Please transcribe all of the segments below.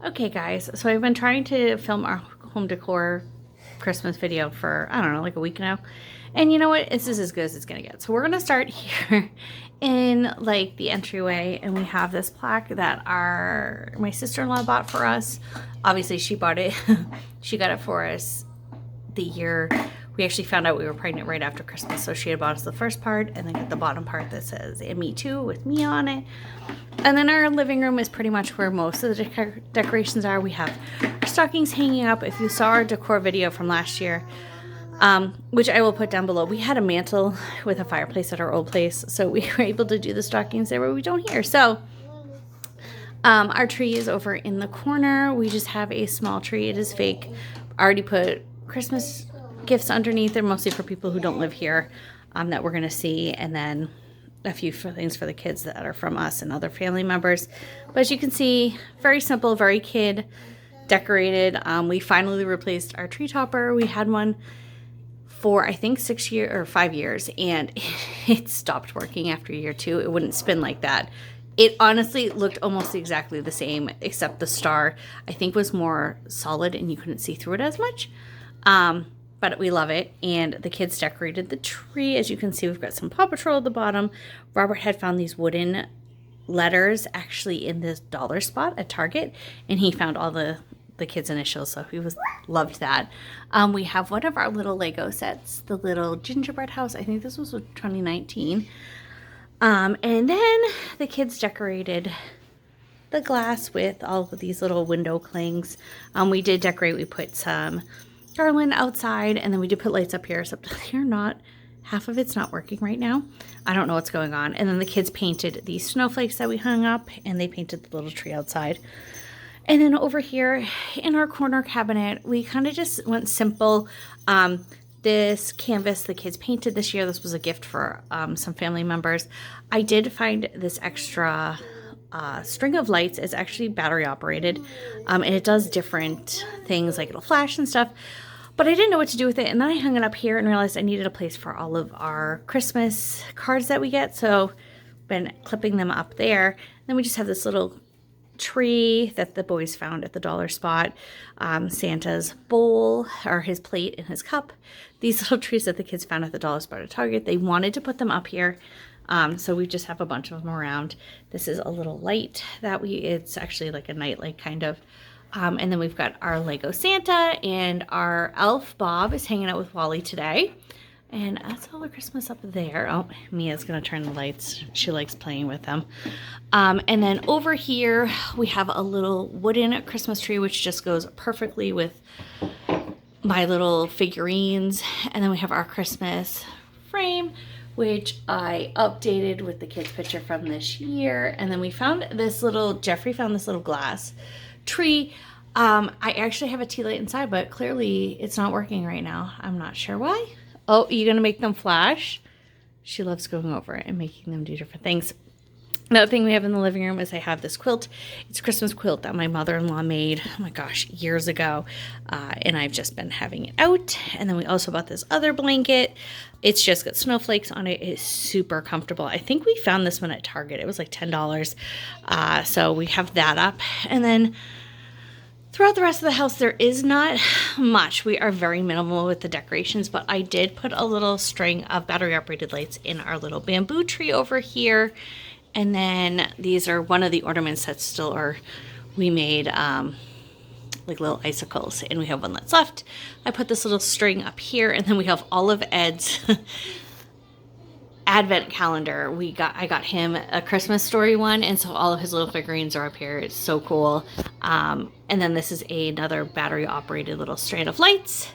Okay guys, so I've been trying to film our home decor Christmas video for, I don't know, like a week now. And you know what? This is as good as it's gonna get. So we're gonna start here in like the entryway, and we have this plaque that my sister-in-law bought for us. Obviously she bought it. She got it for us the year we actually found out we were pregnant right after Christmas. So she had bought us the first part and then got the bottom part that says "and me too" with me on it. And then our living room is pretty much where most of the decorations are. We have our stockings hanging up. If you saw our decor video from last year, which I will put down below, we had a mantle with a fireplace at our old place, so we were able to do the stockings there where we don't here. So our tree is over in the corner. We just have a small tree. It is fake. I already put Christmas gifts underneath. They're mostly for people who don't live here, that we're going to see, and then a few things for the kids that are from us and other family members. But as you can see, very simple, very kid decorated. We finally replaced our tree topper. We had one for I think 6 years or 5 years, and it stopped working after year 2. It wouldn't spin like that. It honestly looked almost exactly the same, except the star I think was more solid and you couldn't see through it as much. But we love it, and the kids decorated the tree. As you can see, we've got some Paw Patrol at the bottom. Robert had found these wooden letters actually in this dollar spot at Target, and he found all the kids' initials, so he loved that. We have one of our little Lego sets, the little gingerbread house. I think this was 2019. And then the kids decorated the glass with all of these little window clings. We did decorate. We put some garland outside, and then we did put lights up here, except half of it's not working right now. I don't know what's going on. And then the kids painted these snowflakes that we hung up, and they painted the little tree outside. And then over here in our corner cabinet, we kind of just went simple. This canvas the kids painted this year, this was a gift for some family members. I did find this extra string of lights. Is actually battery operated, and it does different things, like it'll flash and stuff, but I didn't know what to do with it. And then I hung it up here and realized I needed a place for all of our Christmas cards that we get, so been clipping them up there. And then we just have this little tree that the boys found at the dollar spot, Santa's bowl or his plate and his cup. These little trees that the kids found at the dollar spot at Target, they wanted to put them up here. So we just have a bunch of them around. This is a little light that it's actually like a night light kind of. And then we've got our Lego Santa, and our elf Bob is hanging out with Wally today. And that's all the Christmas up there. Oh, Mia's gonna turn the lights. She likes playing with them. And then over here, we have a little wooden Christmas tree, which just goes perfectly with my little figurines. And then we have our Christmas frame, which I updated with the kids' picture from this year. And then we found Jeffrey found this little glass tree. I actually have a tea light inside, but clearly it's not working right now. I'm not sure why. Oh, you gonna make them flash? She loves going over it and making them do different things. Another thing we have in the living room is I have this quilt. It's a Christmas quilt that my mother-in-law made, oh my gosh, years ago. And I've just been having it out. And then we also bought this other blanket. It's just got snowflakes on it. It's super comfortable. I think we found this one at Target. It was like $10. So we have that up. And then throughout the rest of the house, there is not much. We are very minimal with the decorations, but I did put a little string of battery-operated lights in our little bamboo tree over here. And then these are one of the ornaments that we made like little icicles, and we have one that's left. I put this little string up here, and then we have all of Ed's advent calendar. I got him a Christmas story one, and so all of his little figurines are up here. It's so cool. And then this is another battery operated little strand of lights.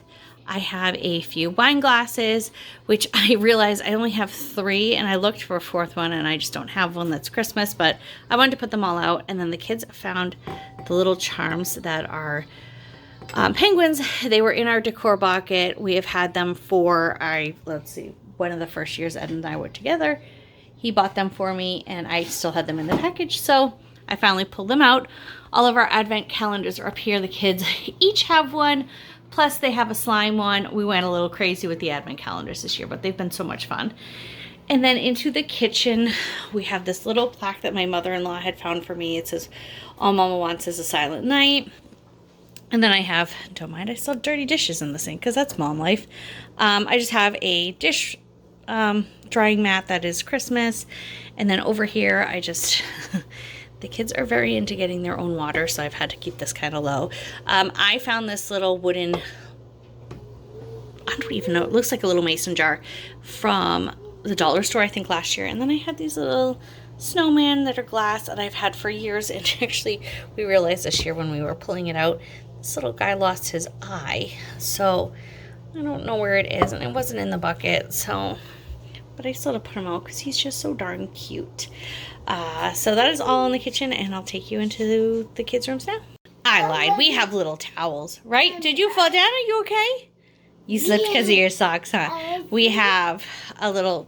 I have a few wine glasses, which I realized I only have 3, and I looked for a 4th one, and I just don't have one that's Christmas, but I wanted to put them all out. And then the kids found the little charms that are penguins. They were in our decor bucket. We have had them for, let's see, one of the first years Ed and I were together. He bought them for me, and I still had them in the package, so I finally pulled them out. All of our advent calendars are up here. The kids each have one. Plus, they have a slime one. We went a little crazy with the advent calendars this year, but they've been so much fun. And then into the kitchen, we have this little plaque that my mother-in-law had found for me. It says, "All Mama Wants is a Silent Night." And then I have, don't mind, I still have dirty dishes in the sink because that's mom life. I just have a dish drying mat that is Christmas. And then over here, I just, the kids are very into getting their own water, so I've had to keep this kind of low. I found this little wooden, I don't even know, it looks like a little mason jar from the dollar store, I think, last year. And then I had these little snowmen that are glass that I've had for years. And actually, we realized this year when we were pulling it out, this little guy lost his eye. So I don't know where it is, and it wasn't in the bucket. So, but I still had to put him out because he's just so darn cute. So that is all in the kitchen, and I'll take you into the kids' rooms now. I lied. We have little towels, right? Did you fall down? Are you okay? You slipped because of your socks, huh? We have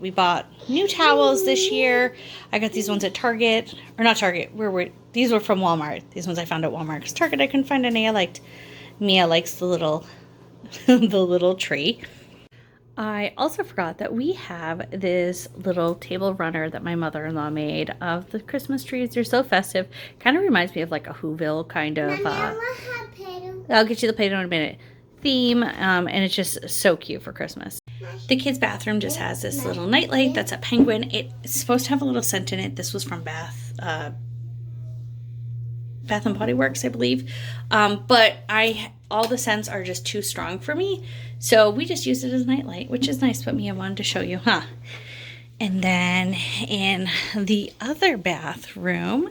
we bought new towels this year. I got these ones at Target, or not Target, these were from Walmart. These ones I found at Walmart, because Target I couldn't find any I liked. Mia likes the little, the little tree. I also forgot that we have this little table runner that my mother-in-law made of the Christmas trees. They're so festive. Kind of reminds me of like a Whoville kind of, I'll get you the Play-Doh in a minute, theme, and it's just so cute for Christmas. The kids' bathroom just has this little nightlight that's a penguin. It's supposed to have a little scent in it. This was from Bath and Body Works, I believe. But all the scents are just too strong for me, so we just use it as a nightlight, which is nice. But Mia wanted to show you, huh? And then in the other bathroom,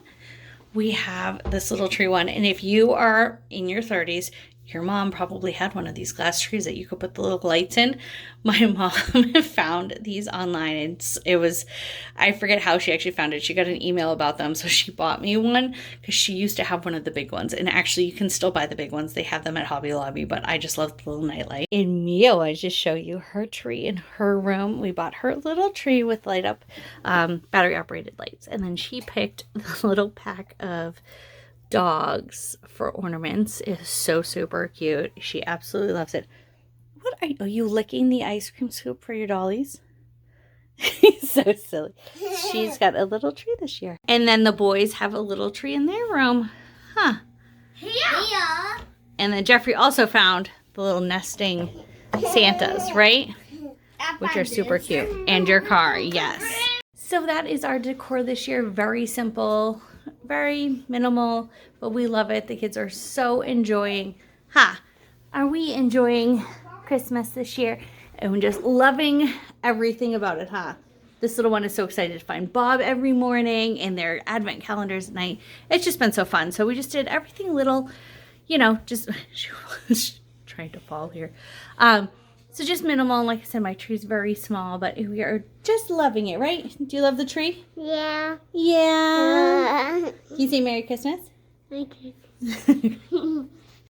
we have this little tree one. And if you are in your 30s, your mom probably had one of these glass trees that you could put the little lights in. My mom found these online, and it was, I forget how she actually found it. She got an email about them, so she bought me one because she used to have one of the big ones. And actually, you can still buy the big ones. They have them at Hobby Lobby, but I just love the little nightlight. And Mia wanted to show you her tree in her room. We bought her little tree with light up, battery-operated lights. And then she picked the little pack of dogs for ornaments. It is so super cute. She absolutely loves it. What are you licking the ice cream scoop for your dollies? He's so silly. She's got a little tree this year. And then the boys have a little tree in their room. Huh. Yeah. And then Jeffrey also found the little nesting Santas, right? Which are super cute. And your car, yes. So that is our decor this year. Very simple, very minimal, but we love it. The kids are so enjoying. Are we enjoying Christmas this year? And we're just loving everything about it, huh? This little one is so excited to find Bob every morning and their advent calendars at night. It's just been so fun. So we just did everything little, you know, just she was trying to fall here. So just minimal. Like I said, my tree's very small, but we are just loving it, right? Do you love the tree? Yeah. Yeah. Can you say Merry Christmas? Merry Christmas.